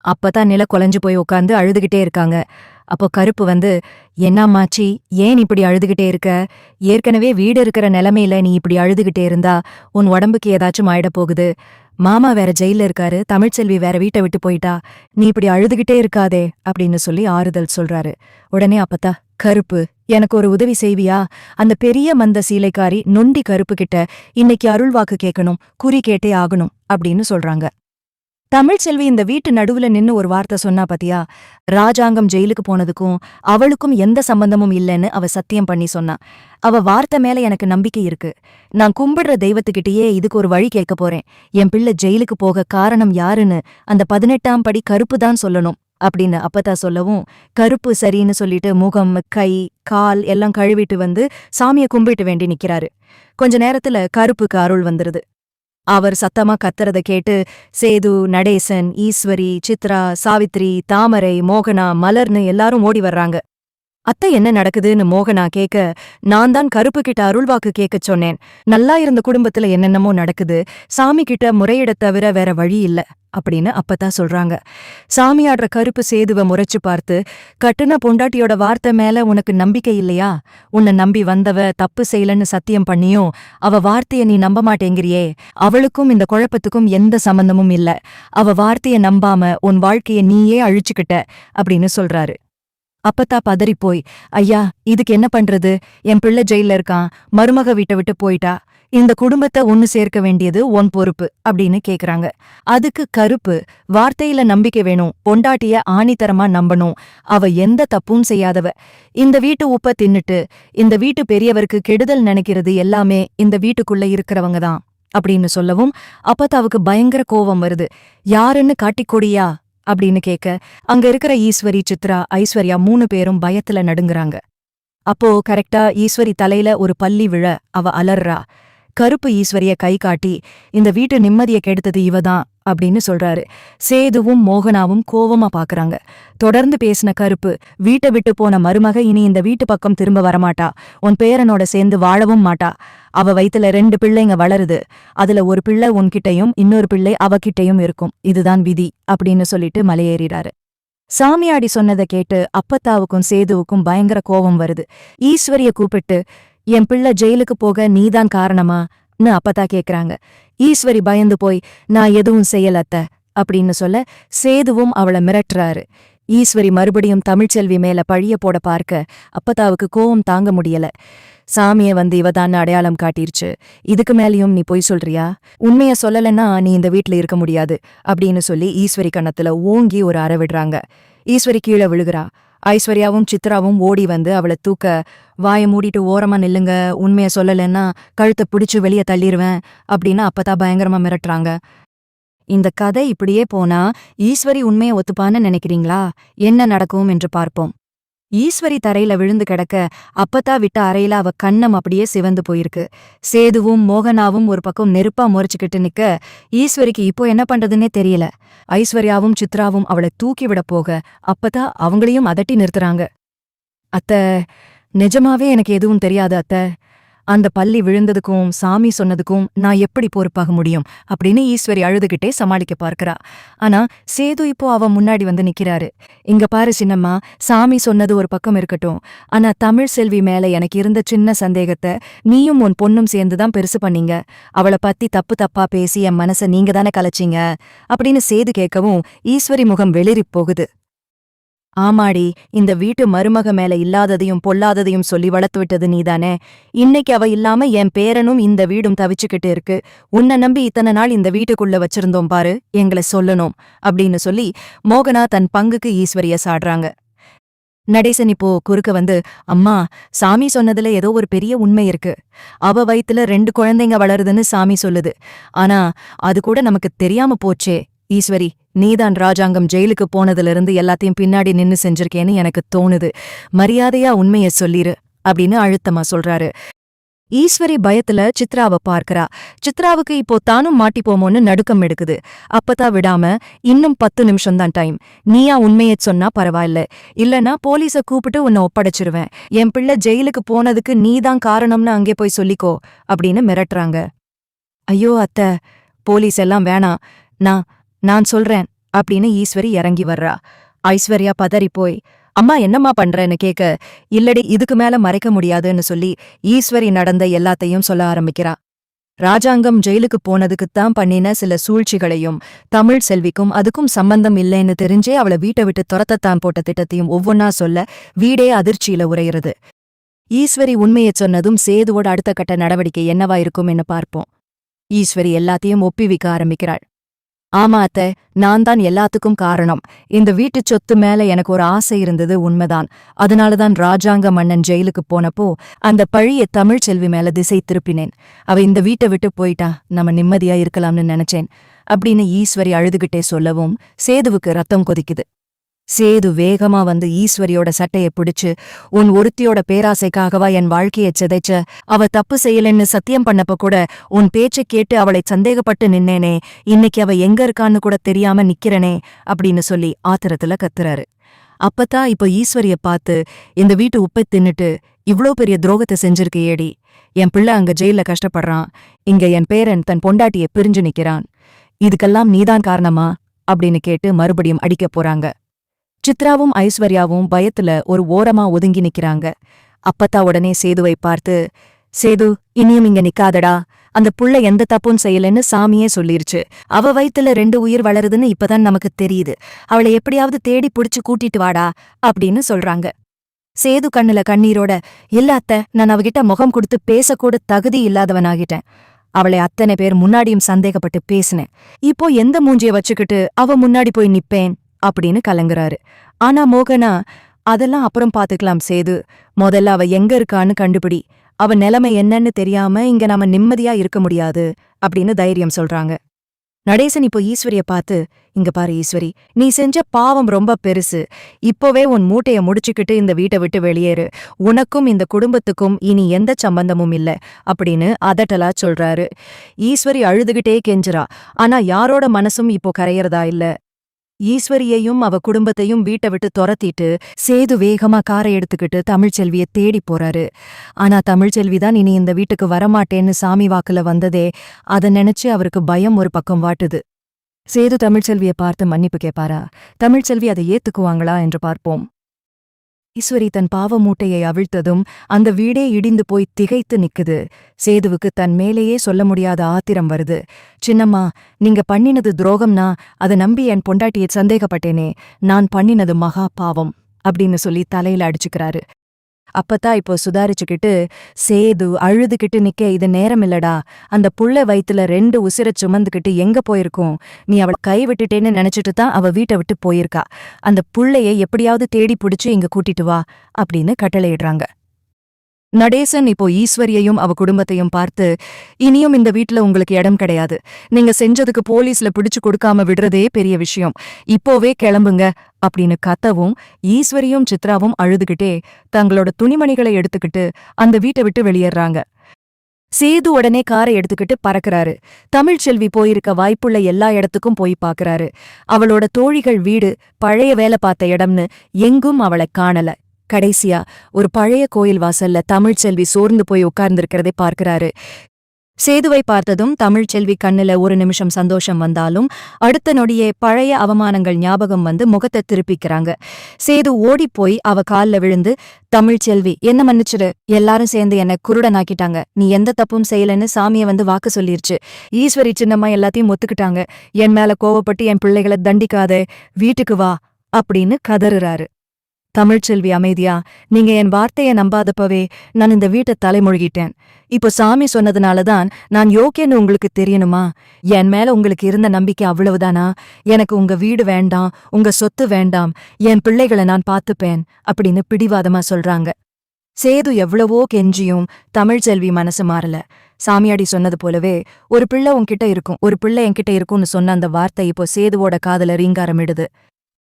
அப்பதான் நில குலைஞ்சு போய் உட்காந்து அழுதுகிட்டே இருக்காங்க. அப்போ கருப்பு வந்து, "என்னாமாச்சி, ஏன் இப்படி அழுதுகிட்டே இருக்க? ஏற்கனவே வீடு இருக்கிற நிலைமையில நீ இப்படி அழுதுகிட்டே இருந்தா உன் உடம்புக்கு ஏதாச்சும் ஆயிடப் போகுது. மாமா வேற ஜெயில்ல இருக்காரு, தமிழ்ச்செல்வி வேற வீட்டை விட்டு போயிட்டா. நீ இப்படி அழுதுகிட்டே இருக்காதே" அப்படின்னு சொல்லி ஆறுதல் சொல்றாரு. உடனே அப்பத்தா, "கருப்பு, எனக்கு ஒரு உதவி செய்வியா? அந்த பெரிய மந்த சீலைக்காரி நொண்டி கருப்பு கிட்ட இன்னைக்கு அருள்வாக்கு கேட்கணும், குறி கேட்டே ஆகணும்" அப்படின்னு சொல்றாங்க. தமிழ்ச்செல்வி இந்த வீட்டு நடுவுல நின்னு ஒரு வார்த்தை சொன்னா பாத்தியா? ராஜாங்கம் ஜெயிலுக்கு போனதுக்கும் அவளுக்கும் எந்த சம்பந்தமும் இல்லைன்னு அவ சத்தியம் பண்ணி சொன்னா. அவ வார்த்தை மேல எனக்கு நம்பிக்கை இருக்கு. நான் கும்பிடுற தெய்வத்துக்கிட்டயே இதுக்கு ஒரு வழி கேட்க போறேன். என் பிள்ளை ஜெயிலுக்கு போக காரணம் யாருன்னு அந்த 18ஆம் படி கருப்பு தான் சொல்லணும் அப்படின்னு அப்பத்தா சொல்லவும், கருப்பு சரின்னு சொல்லிட்டு முகம், கை, கால் எல்லாம் கழுவிட்டு வந்து சாமிய கும்பிட்டு வேண்டி நிக்கிறாரு. கொஞ்ச நேரத்துல கருப்புக்கு அருள் வந்துருது. அவர் சத்தமா கத்துறத கேட்டு சேது, நடேசன், ஈஸ்வரி, சித்ரா, சாவித்ரி, தாமரை, மோகனா, மலர்னு எல்லாரும் ஓடி வர்றாங்க. அத்தை என்ன நடக்குதுன்னு மோகனா கேட்க, "நான் தான் கருப்பு கிட்ட அருள்வாக்கு கேட்கச் சொன்னேன். நல்லா இருந்த குடும்பத்துல என்னென்னமோ நடக்குது. சாமி கிட்ட முறையிடத் தவிர வேற வழி இல்ல" அப்படின்னு அப்பத்தான் சொல்றாங்க. சாமியாடுற கருப்பு சேதுவ முறைச்சு பார்த்து, "கட்டுன பொண்டாட்டியோட வார்த்தை மேல உனக்கு நம்பிக்கை இல்லையா? உன்னை நம்பி வந்தவ தப்பு செய்யலன்னு சத்தியம் பண்ணியும் அவ வார்த்தைய நீ நம்ப மாட்டேங்கிறியே. அவளுக்கும் இந்த குழப்பத்துக்கும் எந்த சம்பந்தமும் இல்ல. அவ வார்த்தைய நம்பாம உன் வாழ்க்கைய நீயே அழிச்சுக்கிட்ட" அப்படின்னு சொல்றாரு. அப்பத்தா பதறிப்போய், "ஐயா, இதுக்கு என்ன பண்றது? என் பிள்ளை ஜெயில்ல இருக்கான், மருமக வீட்டை விட்டு போயிட்டா. இந்த குடும்பத்தை ஒன்னு சேர்க்க வேண்டியது உன் பொறுப்பு" அப்படின்னு கேக்குறாங்க. அதுக்கு கருப்பு, "வார்த்தையில நம்பிக்கை வேணும், பொண்டாட்டிய ஆணித்தரமா நம்பணும். அவ எந்த தப்பும் செய்யாதவ. இந்த வீட்டு உப்ப தின்னுட்டு இந்த வீட்டு பெரியவருக்கு கெடுதல் நினைக்கிறது எல்லாமே இந்த வீட்டுக்குள்ள இருக்கிறவங்க தான்" அப்படின்னு சொல்லவும் அப்பத்தாவுக்கு பயங்கர கோவம் வருது. "யாருன்னு காட்டிக்கொடியா" அப்படின்னு கேட்க, அங்க இருக்கிற ஈஸ்வரி, சித்ரா, ஐஸ்வர்யா 3 பேரும் பயத்துல நடுங்குறாங்க. அப்போ கரெக்டா ஈஸ்வரி தலையில ஒரு பல்லி விழ அவ அலர்றா. கருப்பு ஈஸ்வரிய கை காட்டி, "இந்த வீட்டு நிம்மதியை கெடுத்தது இவதான்" அப்படின்னு சொல்றாரு. சேதுவும் மோகனாவும் கோவமா பாக்குறாங்க. தொடர்ந்து பேசின கருப்பு, "வீட்டை விட்டு போன மருமக இனி இந்த வீட்டு பக்கம் திரும்ப வரமாட்டா. உன் பேரனோட சேர்ந்து வாழவும் மாட்டா. அவ வயித்துல 2 பிள்ளைங்க வளருது. அதுல ஒரு பிள்ளை உன்கிட்டையும் இன்னொரு பிள்ளை அவகிட்டையும் இருக்கும். இதுதான் விதி" அப்படின்னு சொல்லிட்டு மலையேறிறாரு. சாமியாடி சொன்னதை கேட்டு அப்பத்தாவுக்கும் சேதுவுக்கும் பயங்கர கோவம் வருது. ஈஸ்வரிய கூப்பிட்டு, "என் பிள்ளை ஜெயிலுக்கு போக நீதான் காரணமான்னு அப்பத்தா கேக்குறாங்க. ஈஸ்வரி பயந்து போய், "நான் எதுவும் செய்யல அத்த" அப்படின்னு சொல்ல சேதுவும் அவளை மிரட்டுறாரு. ஈஸ்வரி மறுபடியும் தமிழ்ச்செல்வி மேல பழிய போட பார்க்க அப்பத்தாவுக்கு கோவம் தாங்க முடியல. "சாமிய வந்து இவதான்னு அடையாளம் காட்டிருச்சு. இதுக்கு மேலேயும் நீ பொய் சொல்றியா? உண்மைய சொல்லலைன்னா நீ இந்த வீட்ல இருக்க முடியாது" அப்படின்னு சொல்லி ஈஸ்வரி கன்னத்துல ஓங்கி ஒரு அறை விடுறாங்க. ஈஸ்வரி கீழே விழுகிறா. ஐஸ்வர்யாவும் சித்ராவும் ஓடி வந்து அவளை தூக்க, "வாய மூடிட்டு ஓரமா நில்லுங்க, உண்மைய சொல்லலைன்னா கழுத்தை பிடிச்சு வெளியே தள்ளிருவேன்" அப்படின்னு அப்பத்தா பயங்கரமா மிரட்டுறாங்க. இந்த கதை இப்படியே போனா ஈஸ்வரி உண்மையை ஒத்துப்பான்னு நினைக்கிறீங்களா? என்ன நடக்கும் என்று பார்ப்போம். ஈஸ்வரி தரையில விழுந்து கிடக்க அப்பத்தா விட்ட அறையில அவ கன்னம் அப்படியே சிவந்து போயிருக்கு. சேதுவும் மோகனாவும் ஒரு பக்கம் நெருப்பா முறைச்சுக்கிட்டு நிக்க ஈஸ்வரிக்கு இப்போ என்ன பண்றதுன்னே தெரியல. ஐஸ்வர்யாவும் சித்ராவும் அவளை தூக்கி விட போக அப்பத்தா அவங்களையும் அதட்டி நிறுத்துறாங்க. "அத்த, நிஜமாவே எனக்கு எதுவும் தெரியாது அத்த. அந்த பல்லி விழுந்ததுக்கும் சாமி சொன்னதுக்கும் நான் எப்படி பொறுப்பாக முடியும்" அப்படின்னு ஈஸ்வரி அழுதுகிட்டே சமாளிக்க பார்க்கிறா. ஆனா சேது இப்போ அவ முன்னாடி வந்து நிக்கிறாரு. "இங்க பாரு சின்னம்மா, சாமி சொன்னது ஒரு பக்கம் இருக்கட்டும். ஆனா தமிழ்செல்வி மேல எனக்கு இருந்த சின்ன சந்தேகத்தை நீயும் உன் பொண்ணும் சேர்ந்துதான் பெருசு பண்ணீங்க. அவளை பத்தி தப்பு தப்பா பேசி என் மனசை நீங்க தானே கலைச்சீங்க" அப்படின்னு சேது கேட்கவும் ஈஸ்வரி முகம் வெளிரிப் போகுது. "ஆமாடி, இந்த வீட்டு மருமக மேல இல்லாததையும் பொல்லாததையும் சொல்லி வளர்த்து விட்டது நீதானே. இன்னைக்கு அவ இல்லாம என் பேரனும் இந்த வீடும் தவிச்சுக்கிட்டு இருக்கு. உன்னை நம்பி இத்தனை நாள் இந்த வீட்டுக்குள்ள வச்சிருந்தோம் பாரு, எங்களை சொல்லணும்" அப்படின்னு சொல்லி மோகனா தன் பங்குக்கு ஈஸ்வரிய சாடுறாங்க. நடேசன் இப்போ குறுக்க வந்து, "அம்மா, சாமி சொன்னதுல ஏதோ ஒரு பெரிய உண்மை இருக்கு. அவ வயித்துல 2 குழந்தைங்க வளருதுன்னு சாமி சொல்லுது. ஆனா அது கூட நமக்கு தெரியாம போச்சே. ஈஸ்வரி, நீதான் ராஜாங்கம் ஜெயிலுக்கு போனதிலிருந்து எல்லாத்தையும் பின்னாடி நின்னு செஞ்சிருக்கேன்னு எனக்கு தோணுது. மரியாதையா உண்மைய சொல்லிரு" அப்படின்னு அழுத்தமா சொல்றாரு. ஈஸ்வரி பயத்துல சித்ராவை பார்க்கறா. சித்ராவுக்கு இப்போ தானும் மாட்டிப்போமோன்னு நடுக்கம் எடுக்குது. அப்பதான் விடாம, "இன்னும் 10 நிமிஷம்தான் டைம். நீயா உண்மையச் சொன்னா பரவாயில்ல. இல்லனா போலீஸ கூப்பிட்டு உன்னை ஒப்படைச்சிருவேன். என் பிள்ளை ஜெயிலுக்கு போனதுக்கு நீதான் காரணம்னு அங்கே போய் சொல்லிக்கோ" அப்படின்னு மிரட்டுறாங்க. "ஐயோ அத்த, போலீஸ் எல்லாம் வேணாம். நான் சொல்றேன்" அப்படின்னு ஈஸ்வரி இறங்கி வர்றா. ஐஸ்வர்யா பதறி போய், அம்மா என்னம்மா பண்றேன்னு கேட்க, இல்லடி இதுக்கு மேல மறைக்க முடியாதுன்னு சொல்லி ஈஸ்வரி நடந்த எல்லாத்தையும் சொல்ல ஆரம்பிக்கிறா. ராஜாங்கம் ஜெயிலுக்கு போனதுக்குத்தான் பண்ணின சில சூழ்ச்சிகளையும், தமிழ் செல்விக்கும் அதுக்கும் சம்பந்தம் இல்லைன்னு தெரிஞ்சே அவளை வீட்டை விட்டு துரத்தத்தான் போட்ட திட்டத்தையும் ஒவ்வொன்னா சொல்ல வீடே அதிர்ச்சியில உறையிறது. ஈஸ்வரி உண்மையைச் சொன்னதும் சேதுவோட அடுத்த கட்ட நடவடிக்கை என்னவா இருக்கும்னு பார்ப்போம். ஈஸ்வரி எல்லாத்தையும் ஒப்பிவிக்க ஆரம்பிக்கிறாள். ஆமா அத்தை, நான் தான் எல்லாத்துக்கும் காரணம். இந்த வீட்டுச் சொத்து மேல எனக்கு ஒரு ஆசை இருந்தது உண்மைதான். அதனாலதான் ராஜாங்க மன்னன் ஜெயிலுக்கு போனப்போ அந்த பழிய தமிழ் செல்வி மேல திசை திருப்பினேன். அவ இந்த வீட்டை விட்டு போயிட்டா நம்ம நிம்மதியா இருக்கலாம்னு நினைச்சேன் அப்படின்னு ஈஸ்வரி அழுதுகிட்டே சொல்லவும் சேதுவுக்கு ரத்தம் கொதிக்குது. சேது வேகமா வந்து ஈஸ்வரியோட சட்டையை பிடிச்சு, உன் ஒருத்தியோட பேராசைக்காகவா என் வாழ்க்கையைச் சிதைச்ச? அவ தப்பு செய்யலன்னு சத்தியம் பண்ணப்ப கூட உன் பேச்சைக் கேட்டு அவளை சந்தேகப்பட்டு நின்னேனே, இன்னைக்கு அவ எங்க இருக்கான்னு கூட தெரியாம நிக்கிறனே அப்படின்னு சொல்லி ஆத்திரத்துல கத்துறாரு. அப்பத்தான் இப்போ ஈஸ்வரிய பார்த்து, இந்த வீட்டு உப்பை தின்னுட்டு இவ்ளோ பெரிய துரோகத்தை செஞ்சிருக்கியேடி, என் பிள்ளை அங்க ஜெயில கஷ்டப்படுறான், இங்க என் பேரன் தன் பொண்டாட்டிய பிரிஞ்சு நிக்கிறான், இதுக்கெல்லாம் நீதான் காரணமா அப்படின்னு கேட்டு மறுபடியும் அடிக்கப் போறாங்க. சித்ராவும் ஐஸ்வர்யாவும் பயத்துல ஒரு ஓரமா ஒதுங்கி நிக்கிறாங்க. அப்பத்தா உடனே சேதுவை பார்த்து, சேது இனியும் இங்க நிக்காதடா, அந்த புள்ள எந்த தப்பும் செய்யலன்னு சாமியே சொல்லிருச்சு. அவ வயித்துல 2 உயிர் வளருதுன்னு இப்பதான் நமக்கு தெரியுது. அவளை எப்படியாவது தேடி புடிச்சு கூட்டிட்டு வாடா அப்படின்னு சொல்றாங்க. சேது கண்ணுல கண்ணீரோட, இல்ல அத்தை, நான் அவகிட்ட முகம் கொடுத்து பேசக்கூட தகுதி இல்லாதவனாகிட்டேன். அவளை அத்தனை பேர் முன்னாடியும் சந்தேகப்பட்டு பேசினேன். இப்போ எந்த மூஞ்சிய வச்சுக்கிட்டு அவ முன்னாடி போய் நிப்பேன் அப்படின்னு கலங்குறாரு. ஆனா மோகனா, அதெல்லாம் அப்புறம் பாத்துக்கலாம் சேது, முதல்ல அவ எங்க இருக்கான்னு கண்டுபிடி. அவ நிலைமை என்னன்னு தெரியாம இங்க நாம நிம்மதியா இருக்க முடியாது அப்படின்னு தைரியம் சொல்றாங்க. நடேசன் இப்போ ஈஸ்வரிய பார்த்து, இங்க பாரு ஈஸ்வரி, நீ செஞ்ச பாவம் ரொம்ப பெருசு. இப்போவே உன் மூட்டைய முடிச்சுக்கிட்டு இந்த வீட்டை விட்டு வெளியேறு. உனக்கும் இந்த குடும்பத்துக்கும் இனி எந்த சம்பந்தமும் இல்ல அப்படின்னு அதட்டலா சொல்றாரு. ஈஸ்வரி அழுதுகிட்டே கெஞ்சுறா. ஆனா யாரோட மனசும் இப்போ கரையறதா இல்ல. ஈஸ்வரியையும் அவ குடும்பத்தையும் வீட்டை விட்டு துரத்திட்டு சேது வேகமா காரை எடுத்துக்கிட்டு தமிழ்ச்செல்விய தேடி போறாரு. ஆனா தமிழ்ச்செல்விதான் இனி இந்த வீட்டுக்கு வரமாட்டேன்னு சாமி வாக்குல வந்ததே, அத நினைச்சு அவருக்கு பயம் ஒரு பக்கம் வாட்டுது. சேது தமிழ்ச்செல்விய பார்த்து மன்னிப்பு கேட்பாரா? தமிழ்ச்செல்வி அதை ஏத்துக்குவாங்களா என்று பார்ப்போம். ஈஸ்வரி தன் பாவ மூட்டையை அவிழ்த்ததும் அந்த வீடே இடிந்து போய் திகைத்து நிக்குது. சேதுவுக்கு தன் மேலேயே சொல்ல முடியாத ஆத்திரம் வருது. சின்னம்மா, நீங்க பண்ணினது துரோகம்னா அதை நம்பி என் பொண்டாட்டியை சந்தேகப்பட்டேனே, நான் பண்ணினது மகா பாவம் அப்படின்னு சொல்லி தலையில அடிச்சுக்கிறாரு. அப்பத்தான் இப்போ சுதாரிச்சுக்கிட்டு, சேது அழுதுகிட்டு நிக்க இது நேரம் இல்லடா, அந்த புள்ள வயித்துல 2 உசிரச் சுமந்துக்கிட்டு எங்க போயிருக்கும், நீ அவளை கை விட்டுட்டேன்னு நினைச்சிட்டு தான் அவ வீட்டை விட்டு போயிருக்கா. அந்த புள்ளைய எப்படியாவது தேடி பிடிச்சு இங்க கூட்டிட்டு வா அப்படின்னு கட்டளையிடுறாங்க. நடேசன் இப்போ ஈஸ்வரியையும் அவ குடும்பத்தையும் பார்த்து, இனியும் இந்த வீட்டுல உங்களுக்கு இடம் கிடையாது. நீங்க செஞ்சதுக்கு போலீஸ்ல பிடிச்சு கொடுக்காம விடுறதே பெரிய விஷயம். இப்போவே கிளம்புங்க அப்படின்னு கத்தவும் ஈஸ்வரியும் சித்ராவும் அழுதுகிட்டே தங்களோட துணிமணிகளை எடுத்துக்கிட்டு அந்த வீட்டை விட்டு வெளியேறாங்க. சேது உடனே காரை எடுத்துக்கிட்டு பறக்குறாரு. தமிழ்ச்செல்வி போயிருக்க வாய்ப்புள்ள எல்லா இடத்துக்கும் போய் பாக்குறாரு. அவளோட தோழிகள் வீடு, பழைய வேலை பார்த்த இடம்னு எங்கும் அவளை காணல. கடைசியா ஒரு பழைய கோயில் வாசல்ல தமிழ்ச்செல்வி சோர்ந்து போய் உட்கார்ந்திருக்கிறதை பார்க்கிறாரு. சேதுவை பார்த்ததும் தமிழ்ச்செல்வி கண்ணுல ஒரு நிமிஷம் சந்தோஷம் வந்தாலும் அடுத்த நொடியே பழைய அவமானங்கள் ஞாபகம் வந்து முகத்தை திருப்பிக்கிறாங்க. சேது ஓடிப்போய் அவ கால்ல விழுந்து, தமிழ்ச்செல்வி என்ன மன்னிச்சிடு, எல்லாரும் சேர்ந்து என்ன குருடனாக்கிட்டாங்க, நீ எந்த தப்பும் செய்யலன்னு சாமிய வந்து வாக்கு சொல்லிருச்சு. ஈஸ்வரி சின்னம்மா எல்லாத்தையும் ஒத்துக்கிட்டாங்க. என் மேல கோவப்பட்டு என் பிள்ளைகளை தண்டிக்காதே, வீட்டுக்கு வா அப்படின்னு கதறுறாரு. தமிழ்ச்செல்வி அமைதியா, நீங்க என் வார்த்தைய நம்பாதப்பவே நான் இந்த வீட்டை தலைமொழிகிட்டேன். இப்போ சாமி சொன்னதுனாலதான் நான் யோக்கியன்னு உங்களுக்கு தெரியணுமா? என் மேல உங்களுக்கு இருந்த நம்பிக்கை அவ்வளவுதானா? எனக்கு உங்க வீடு வேண்டாம், உங்க சொத்து வேண்டாம், என் பிள்ளைகளை நான் பார்த்துப்பேன் அப்படின்னு பிடிவாதமா சொல்றாங்க. சேது எவ்வளவோ கெஞ்சியும் தமிழ்ச்செல்வி மனசு மாறல. சாமியாடி சொன்னது போலவே, ஒரு பிள்ளை உன்கிட்ட இருக்கும், ஒரு பிள்ளை என்கிட்ட இருக்கும்னு சொன்ன அந்த வார்த்தை இப்போ சேதுவோட காதல ரீங்காரமிடுது.